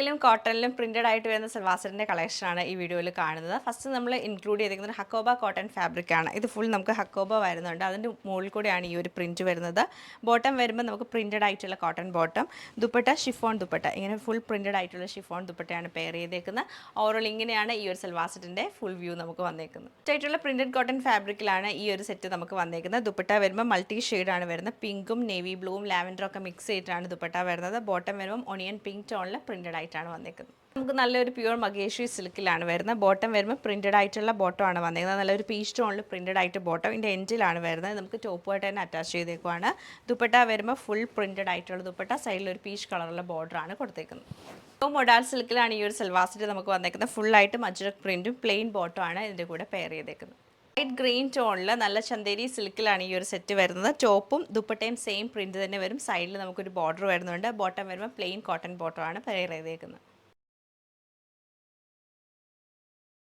സിൽക്കിലും കോട്ടണിലും printed ആയിട്ട് വരുന്ന സൽവാസറിൻ്റെ കളക്ഷനാണ് ഈ വീഡിയോയിൽ കാണുന്നത്. ഫസ്റ്റ് നമ്മൾ ഇൻക്ലൂഡ് ചെയ്തിരിക്കുന്നത് ഹക്കോബ കോട്ടൺ ഫാബ്രിക് ആണ്. ഇത് ഫുൾ നമുക്ക് ഹക്കോബ വരുന്നുണ്ട്. അതിൻ്റെ മുകളിൽ കൂടെയാണ് ഈ ഒരു പ്രിൻറ്റ് വരുന്നത്. ബോട്ടം വരുമ്പോൾ നമുക്ക് പ്രിന്റഡ് ആയിട്ടുള്ള cotton bottom, dupatta chiffon dupatta, ഇങ്ങനെ ഫുൾ പ്രിന്റഡ് ആയിട്ടുള്ള ഷിഫോൺ ദുപ്പട്ടയാണ് പെയർ ചെയ്തേക്കുന്നത്. ഓവറോൾ ഇങ്ങനെയാണ് ഈ ഒരു സൽവാസറിൻ്റെ ഫുൾ വ്യൂ നമുക്ക് വന്നേക്കുന്നത്. ആയിട്ടുള്ള പ്രിന്റഡ് കോട്ടൺ ഫാബ്രിക്കിലാണ് ഈ ഒരു സെറ്റ് നമുക്ക് വന്നേക്കുന്നത്. ദുപ്പട്ട വരുമ്പോൾ മൾട്ടി ഷെയ്ഡാണ് വരുന്നത്. പിങ്കും നേവി ബ്ലൂവും ലാവൻഡറും ഒക്കെ മിക്സ് ചെയ്തിട്ടാണ് ദുപ്പട്ട വരുന്നത്. ബോട്ടം വരുമ്പോൾ ഒണിയൻ പിങ്ക് ടോണിൽ പ്രിന്റഡ് ആയിട്ടാണ് വന്നേക്കുന്നത്. നമുക്ക് നല്ലൊരു പ്യൂർ മഗേഷ്വരി സിൽക്കിലാണ് വരുന്നത്. ബോട്ടം വരുമ്പോൾ പ്രിന്റഡ് ആയിട്ടുള്ള ബോട്ടം ആണ് വന്നേക്കുന്നത്. നല്ലൊരു പീച്ച് ടോണിൽ പ്രിന്റഡ് ആയിട്ട് ബോട്ടം ഇതിൻ്റെ എൻഡിലാണ് വരുന്നത്. നമുക്ക് ടോപ്പുമായിട്ട് തന്നെ അറ്റാച്ച് ചെയ്തേക്കുവാണ്. ദുപ്പട്ട വരുമ്പോൾ ഫുൾ പ്രിന്റഡ് ആയിട്ടുള്ള ദുപ്പട്ട, സൈഡിൽ ഒരു പീച്ച് കളറുള്ള ബോർഡറാണ് കൊടുത്തേക്കുന്നത്. മൊഡാൽ സിൽക്കിലാണ് ഈ ഒരു സൽവാസിൽ നമുക്ക് വന്നേക്കുന്നത്. ഫുള്ളായിട്ട് മജ്രക് പ്രിന്റും പ്ലെയിൻ ബോട്ടം ആണ് ഇതിൻ്റെ കൂടെ പെയർ ചെയ്തേക്കുന്നത്. ലൈറ്റ് ഗ്രീൻ ടോണിൽ നല്ല ചന്ദേരി സിൽക്കിലാണ് ഈ ഒരു സെറ്റ് വരുന്നത്. ടോപ്പും ദുപ്പട്ടയും സെയിം പ്രിന്റ് തന്നെ വരും. സൈഡിൽ നമുക്കൊരു ബോർഡർ വരുന്നുണ്ട്. ബോട്ടം വരുമ്പോൾ പ്ലെയിൻ കോട്ടൺ ബോട്ടം ആണ് പെയർ ചെയ്തേക്കുന്നത്.